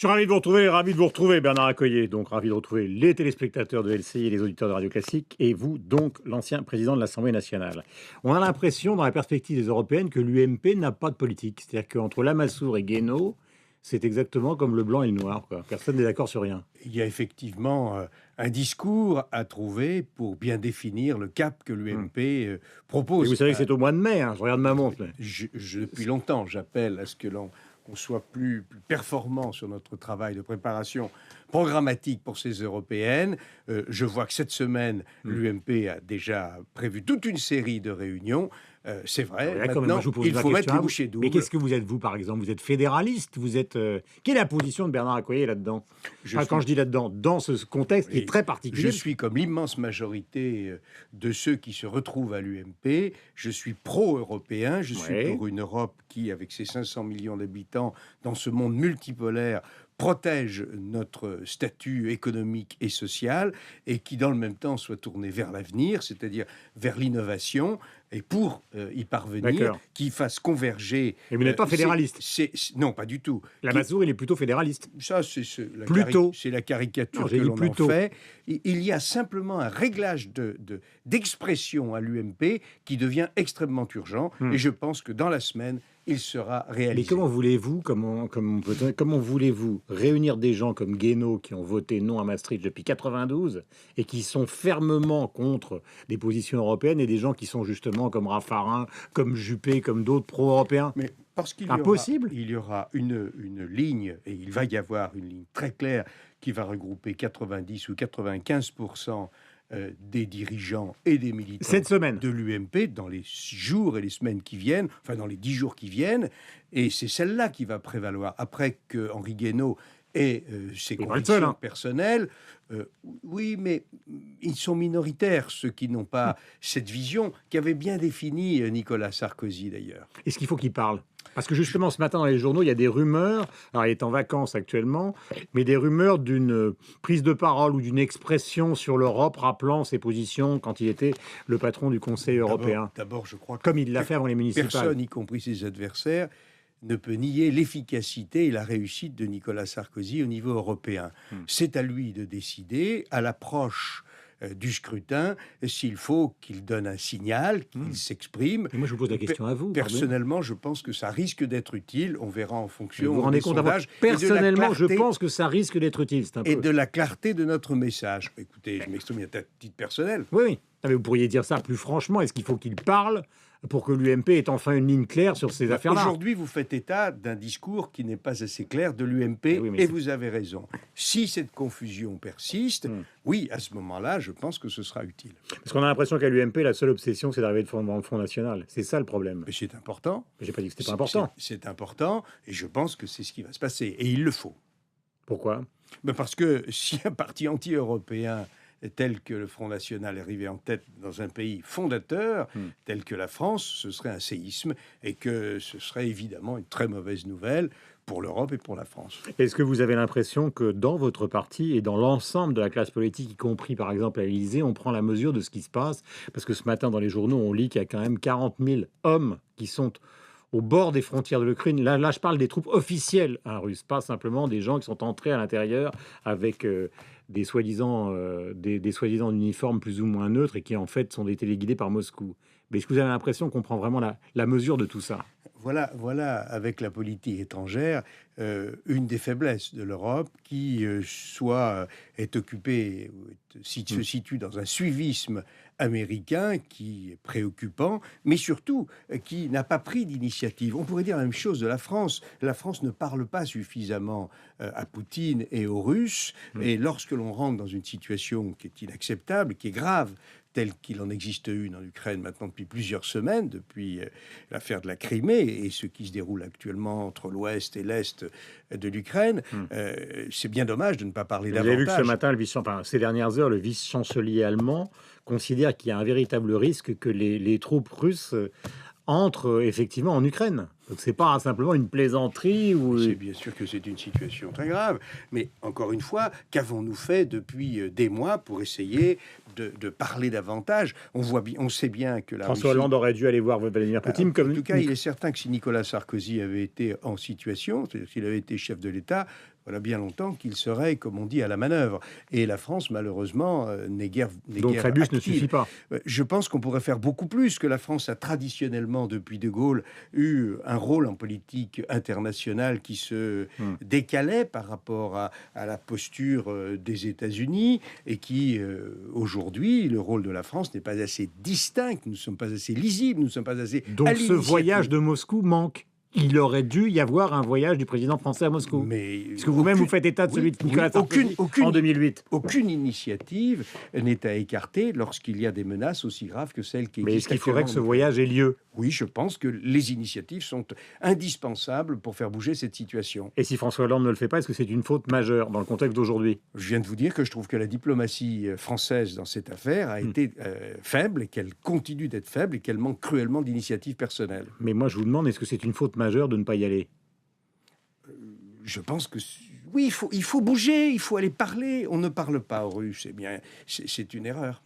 Je suis ravi de vous retrouver, Bernard Accoyer. Donc, ravi de retrouver les téléspectateurs de LCI et les auditeurs de Radio Classique, et vous, donc, l'ancien président de l'Assemblée nationale. On a l'impression, dans la perspective des européennes, que l'UMP n'a pas de politique. C'est-à-dire qu'entre Lamassoure et Guénaud, c'est exactement comme le blanc et le noir, quoi. Personne n'est d'accord sur rien. Il y a effectivement un discours à trouver pour bien définir le cap que l'UMP propose. Et vous savez que c'est au mois de mai, hein, je regarde ma montre. Depuis longtemps, j'appelle à ce que qu'on soit plus performant sur notre travail de préparation programmatique pour ces européennes. Je vois que cette semaine, l'UMP a déjà prévu toute une série de réunions. C'est vrai, maintenant, il faut mettre les bouchées doubles. Mais qu'est-ce que vous êtes, vous, par exemple? Vous êtes fédéraliste? Vous êtes quelle est la position de Bernard Accoyer là-dedans? Quand je dis là-dedans, dans ce contexte qui est très particulier. Je suis comme l'immense majorité de ceux qui se retrouvent à l'UMP. Je suis pro-européen. Je suis pour une Europe qui, avec ses 500 millions d'habitants, dans ce monde multipolaire, protège notre statut économique et social et qui, dans le même temps, soit tournée vers l'avenir, c'est-à-dire vers l'innovation, et pour y parvenir, qui fasse converger... Et vous n'êtes pas fédéraliste? Non, pas du tout. Lamassoure, il est plutôt fédéraliste. Ça, c'est la caricature que l'on en fait. Il y a simplement un réglage d'expression à l'UMP qui devient extrêmement urgent, et je pense que dans la semaine, il sera réalisé. Mais comment voulez-vous réunir des gens comme Guénaud qui ont voté non à Maastricht depuis 92 et qui sont fermement contre des positions européennes, et des gens qui sont justement comme Raffarin, comme Juppé, comme d'autres pro-européens? Mais parce qu'il y aura une ligne, et il va y avoir une ligne très claire qui va regrouper 90 ou 95% des dirigeants et des militants cette semaine de l'UMP dans les jours et les semaines qui viennent, enfin dans les 10 jours qui viennent, et c'est celle-là qui va prévaloir. Après que Henri Guénaud ait ses convictions personnelles, oui, mais ils sont minoritaires, ceux qui n'ont pas cette vision qu'avait bien définie Nicolas Sarkozy d'ailleurs. Est-ce qu'il faut qu'il parle? Parce que justement, ce matin dans les journaux, il y a des rumeurs, alors il est en vacances actuellement, mais des rumeurs d'une prise de parole ou d'une expression sur l'Europe rappelant ses positions quand il était le patron du Conseil européen. D'abord, je crois que comme il l'a fait avant les municipales. Personne, y compris ses adversaires, ne peut nier l'efficacité et la réussite de Nicolas Sarkozy au niveau européen. C'est à lui de décider, à l'approche du scrutin, s'il faut qu'il donne un signal, qu'il s'exprime. Et moi, je vous pose la question à vous. Personnellement, je pense que ça risque d'être utile. On verra en fonction vous des sondages. Personnellement, je pense que ça risque d'être utile. Et de la clarté de notre message. Écoutez, je m'exprime à titre personnel. Oui. Mais vous pourriez dire ça plus franchement. Est-ce qu'il faut qu'il parle pour que l'UMP ait enfin une ligne claire sur ces affaires-là? Aujourd'hui, vous faites état d'un discours qui n'est pas assez clair de l'UMP, et vous avez raison. Si cette confusion persiste, oui, à ce moment-là, je pense que ce sera utile. Parce qu'on a l'impression qu'à l'UMP, la seule obsession, c'est d'arriver devant le Front National. C'est ça le problème. Mais c'est important. Mais j'ai pas dit que c'était pas important. C'est important, et je pense que c'est ce qui va se passer. Et il le faut. Pourquoi? Parce que si un parti anti-européen tel que le Front National est arrivé en tête dans un pays fondateur, tel que la France, ce serait un séisme, et que ce serait évidemment une très mauvaise nouvelle pour l'Europe et pour la France. Est-ce que vous avez l'impression que dans votre parti et dans l'ensemble de la classe politique, y compris par exemple à l'Élysée, on prend la mesure de ce qui se passe? Parce que ce matin, dans les journaux, on lit qu'il y a quand même 40 000 hommes qui sont au bord des frontières de l'Ukraine. Là, je parle des troupes officielles russes, pas simplement des gens qui sont entrés à l'intérieur avec des soi-disant uniformes plus ou moins neutres et qui en fait sont des téléguidés par Moscou. Mais est-ce que vous avez l'impression qu'on prend vraiment la mesure de tout ça? Voilà, avec la politique étrangère, une des faiblesses de l'Europe qui est occupée, se situe dans un suivisme américain qui est préoccupant, mais surtout qui n'a pas pris d'initiative. On pourrait dire la même chose de la France. La France ne parle pas suffisamment à Poutine et aux Russes, et lorsque l'on rentre dans une situation qui est inacceptable, qui est grave, telle qu'il en existe une en Ukraine maintenant depuis plusieurs semaines, depuis l'affaire de la Crimée et ce qui se déroule actuellement entre l'Ouest et l'Est de l'Ukraine, c'est bien dommage de ne pas parler davantage. Vous avez vu que ce matin, ces dernières heures, le vice-chancelier allemand considère qu'il y a un véritable risque que les troupes russes entrent effectivement en Ukraine. Donc c'est pas simplement une plaisanterie ou... C'est bien sûr que c'est une situation très grave, mais encore une fois, qu'avons-nous fait depuis des mois pour essayer de parler davantage? On sait bien que la François Hollande aurait dû aller voir Vladimir Poutine. En tout cas, il est certain que si Nicolas Sarkozy avait été en situation, c'est-à-dire s'il avait été chef de l'État, voilà bien longtemps qu'il serait, comme on dit, à la manœuvre. Et la France, malheureusement, n'est Donc guère Fabius ne active. suffit pas. Je pense qu'on pourrait faire beaucoup plus, que la France a traditionnellement, depuis De Gaulle, eu un rôle en politique internationale qui se Hmm. décalait par rapport à la posture des États-Unis, et qui, aujourd'hui, le rôle de la France n'est pas assez distinct, nous ne sommes pas assez lisibles, nous ne sommes pas assez à Donc ce voyage l'initiative. de Moscou manque. Il aurait dû y avoir un voyage du président français à Moscou. Mais Parce que vous-même, vous faites état de celui de Nicolas Sarkozy en 2008. aucune initiative n'est à écarter lorsqu'il y a des menaces aussi graves que celles qui Mais est-ce existent qu'il faudrait que ce actuellement. voyage ait lieu? Oui, je pense que les initiatives sont indispensables pour faire bouger cette situation. Et si François Hollande ne le fait pas, est-ce que c'est une faute majeure dans le contexte d'aujourd'hui? Je viens de vous dire que je trouve que la diplomatie française dans cette affaire a été faible, et qu'elle continue d'être faible, et qu'elle manque cruellement d'initiatives personnelles. Mais moi, je vous demande, est-ce que c'est une faute majeure de ne pas y aller? Je pense que oui, il faut bouger, il faut aller parler. On ne parle pas aux Russes, eh bien, c'est une erreur.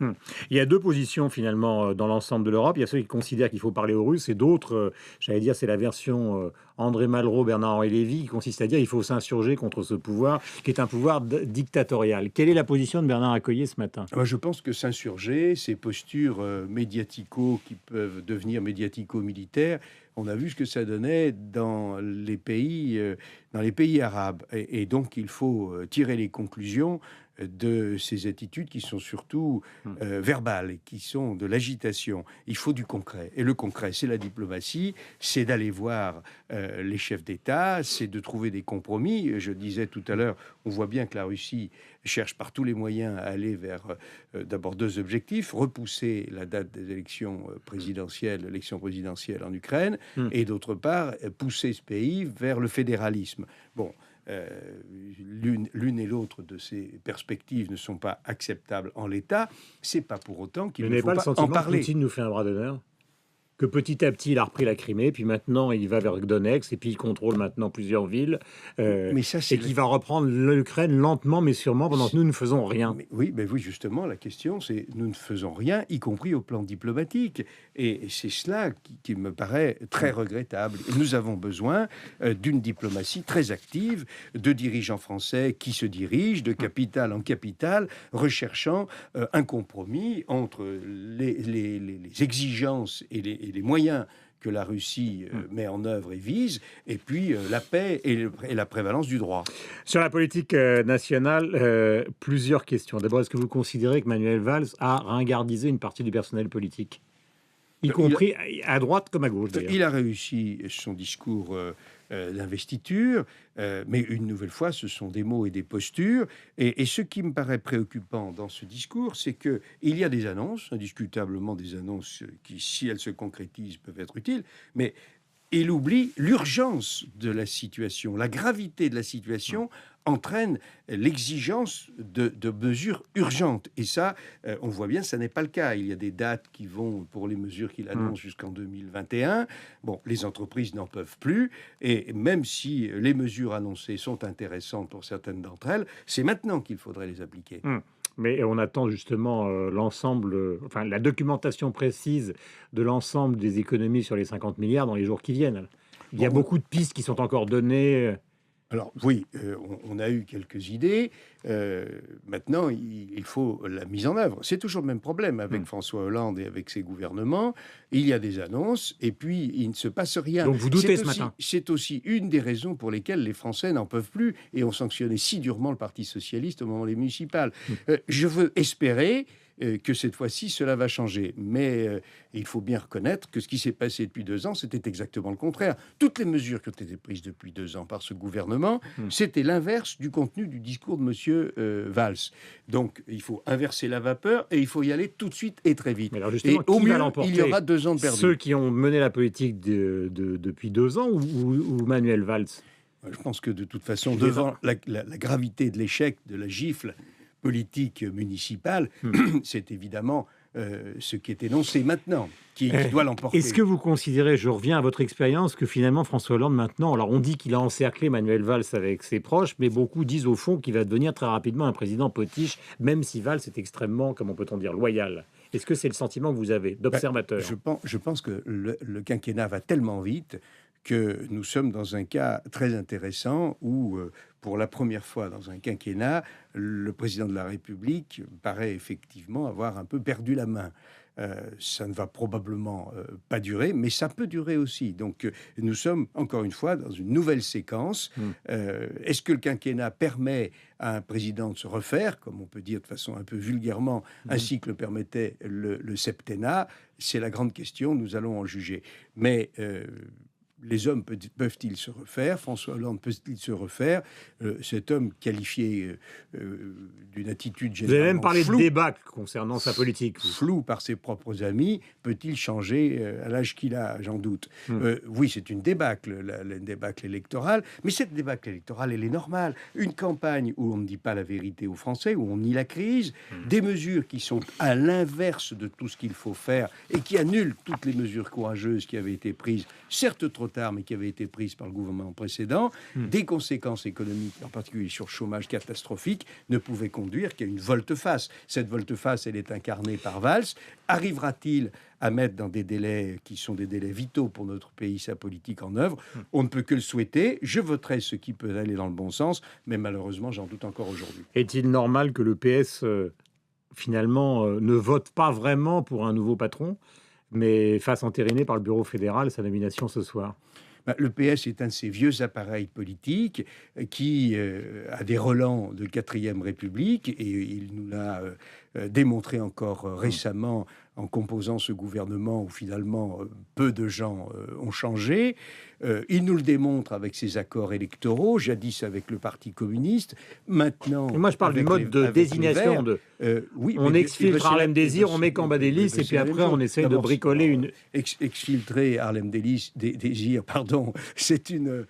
Il y a deux positions finalement dans l'ensemble de l'Europe. Il y a ceux qui considèrent qu'il faut parler aux Russes et d'autres, j'allais dire, c'est la version André Malraux, Bernard-Henri Lévy, qui consiste à dire qu'il faut s'insurger contre ce pouvoir qui est un pouvoir dictatorial. Quelle est la position de Bernard Accoyer ce matin? Moi, je pense que s'insurger, ces postures médiatico qui peuvent devenir médiatico-militaires, on a vu ce que ça donnait dans les pays arabes. Et donc, il faut tirer les conclusions de ces attitudes qui sont surtout verbales et qui sont de l'agitation. Il faut du concret. Et le concret, c'est la diplomatie, c'est d'aller voir les chefs d'État, c'est de trouver des compromis. Je disais tout à l'heure, on voit bien que la Russie cherche par tous les moyens à aller vers d'abord deux objectifs: repousser la date des élections présidentielles, l'élection présidentielle en Ukraine, et d'autre part, pousser ce pays vers le fédéralisme. Bon, l'une et l'autre de ces perspectives ne sont pas acceptables en l'état. C'est pas pour autant qu'il ne faut pas le pas en sentiment que parler. Poutine nous fait un bras d'honneur? Que petit à petit, il a repris la Crimée, puis maintenant, il va vers Donetsk, et puis il contrôle maintenant plusieurs villes, Mais ça, c'est et qu'il va reprendre l'Ukraine lentement, mais sûrement, pendant que nous ne faisons rien. Oui, justement, la question, c'est nous ne faisons rien, y compris au plan diplomatique. Et c'est cela qui me paraît très regrettable. Et nous avons besoin d'une diplomatie très active, de dirigeants français qui se dirigent de capitale en capitale, recherchant un compromis entre les exigences et les moyens que la Russie met en œuvre et vise, et puis la paix et la prévalence du droit. Sur la politique nationale, plusieurs questions. D'abord, est-ce que vous considérez que Manuel Valls a ringardisé une partie du personnel politique, y compris à droite comme à gauche d'ailleurs? Il a réussi son discours d'investiture, mais une nouvelle fois, ce sont des mots et des postures. Et ce qui me paraît préoccupant dans ce discours, c'est qu'il y a des annonces, indiscutablement des annonces qui, si elles se concrétisent, peuvent être utiles, mais il oublie l'urgence de la situation, la gravité de la situation entraîne l'exigence de mesures urgentes. Et ça, on voit bien, ça n'est pas le cas. Il y a des dates qui vont, pour les mesures qu'il annonce, jusqu'en 2021. Bon, les entreprises n'en peuvent plus. Et même si les mesures annoncées sont intéressantes pour certaines d'entre elles, c'est maintenant qu'il faudrait les appliquer. Mais on attend justement la documentation précise de l'ensemble des économies sur les 50 milliards dans les jours qui viennent. Il y a beaucoup de pistes qui sont encore données. Alors oui, on a eu quelques idées. Maintenant, il faut la mise en œuvre. C'est toujours le même problème avec François Hollande et avec ses gouvernements. Il y a des annonces et puis il ne se passe rien. Donc vous doutez ce matin? C'est aussi une des raisons pour lesquelles les Français n'en peuvent plus et ont sanctionné si durement le Parti socialiste au moment des municipales. Je veux espérer que cette fois-ci, cela va changer. Mais il faut bien reconnaître que ce qui s'est passé depuis 2 ans, c'était exactement le contraire. Toutes les mesures qui ont été prises depuis 2 ans par ce gouvernement, c'était l'inverse du contenu du discours de M. Valls. Donc, il faut inverser la vapeur et il faut y aller tout de suite et très vite. Mais alors justement, et au qui mieux, va l'emporter? il y aura 2 ans de perdu. Ceux qui ont mené la politique depuis 2 ans ou Manuel Valls? Je pense que de toute façon, devant la gravité de l'échec, de la gifle politique municipale, c'est évidemment ce qui est énoncé maintenant qui doit l'emporter. Est-ce que vous considérez, je reviens à votre expérience, que finalement François Hollande maintenant, alors on dit qu'il a encerclé Manuel Valls avec ses proches, mais beaucoup disent au fond qu'il va devenir très rapidement un président potiche, même si Valls est extrêmement, comment peut-on dire, loyal. Est-ce que c'est le sentiment que vous avez d'observateur? Je pense que le quinquennat va tellement vite que nous sommes dans un cas très intéressant où, pour la première fois dans un quinquennat, le président de la République paraît effectivement avoir un peu perdu la main. Ça ne va probablement pas durer, mais ça peut durer aussi. Donc, nous sommes encore une fois dans une nouvelle séquence. Est-ce que le quinquennat permet à un président de se refaire, comme on peut dire de façon un peu vulgairement, ainsi que le permettait le septennat? C'est la grande question, nous allons en juger. Mais les hommes peuvent-ils se refaire? François Hollande peut-il se refaire? Cet homme qualifié d'une attitude Vous avez même généralement parlé de floue, débâcle concernant sa politique. flou par ses propres amis, peut-il changer à l'âge qu'il a? J'en doute. Oui, c'est une débâcle, la débâcle électorale, mais cette débâcle électorale, elle est normale. Une campagne où on ne dit pas la vérité aux Français, où on nie la crise, des mesures qui sont à l'inverse de tout ce qu'il faut faire et qui annulent toutes les mesures courageuses qui avaient été prises, certes trop tard, mais qui avaient été prises par le gouvernement précédent, des conséquences économiques, en particulier sur le chômage catastrophique, ne pouvaient conduire qu'à une volte-face. Cette volte-face, elle est incarnée par Valls. Arrivera-t-il à mettre dans des délais qui sont des délais vitaux pour notre pays sa politique en œuvre? On ne peut que le souhaiter. Je voterai ce qui peut aller dans le bon sens, mais malheureusement, j'en doute encore aujourd'hui. Est-il normal que le PS, finalement, ne vote pas vraiment pour un nouveau patron, mais fasse entériner par le bureau fédéral sa nomination ce soir? Le PS est un de ces vieux appareils politiques qui a des relents de 4e République, et il nous l'a démontré encore récemment en composant ce gouvernement où finalement peu de gens ont changé. Il nous le démontre avec ses accords électoraux, jadis avec le Parti communiste, maintenant... Et moi, je parle du mode de désignation. Oui, on exfiltre Harlem Désir, on met Cambadélis, et puis après, on essaye de bricoler une... Exfiltrer Harlem Désir, pardon, c'est une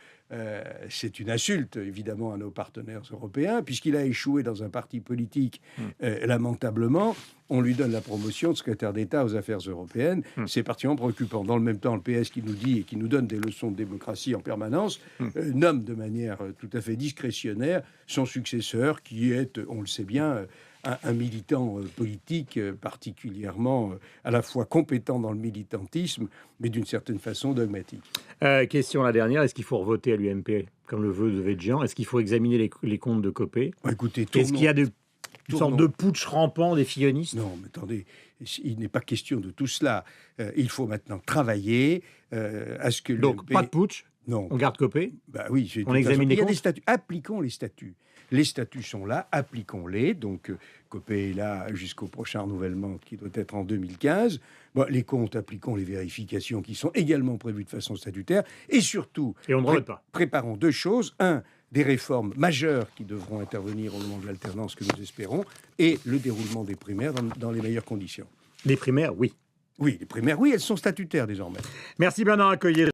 insulte, évidemment, à nos partenaires européens, puisqu'il a échoué dans un parti politique lamentablement. On lui donne la promotion de secrétaire d'État aux affaires européennes. C'est particulièrement préoccupant. Dans le même temps, le PS, qui nous dit et qui nous donne des leçons de démocratie en permanence, nomme de manière tout à fait discrétionnaire son successeur, qui est, on le sait bien, un militant politique particulièrement à la fois compétent dans le militantisme, mais d'une certaine façon dogmatique. Question la dernière, est-ce qu'il faut revoter à l'UMP, comme le veut Devedjian? Est-ce qu'il faut examiner les comptes de Copé? Écoutez, est-ce qu'il y a une sorte de putsch rampant des fillonistes? Non, mais attendez, il n'est pas question de tout cela. Il faut maintenant travailler à ce que l'UMP... Donc, pas de putsch? Non. On garde Copé? Oui, on examine les comptes. statuts. Appliquons les statuts. Les statuts sont là, appliquons-les. Donc, Copé est là jusqu'au prochain renouvellement qui doit être en 2015. Les comptes, appliquons les vérifications qui sont également prévues de façon statutaire. Et surtout, et on ne revote pas. Préparons deux choses. Un, des réformes majeures qui devront intervenir au moment de l'alternance que nous espérons, et le déroulement des primaires dans les meilleures conditions. Les primaires, oui. Oui, les primaires, oui, elles sont statutaires désormais. Merci Bernard Accoyer.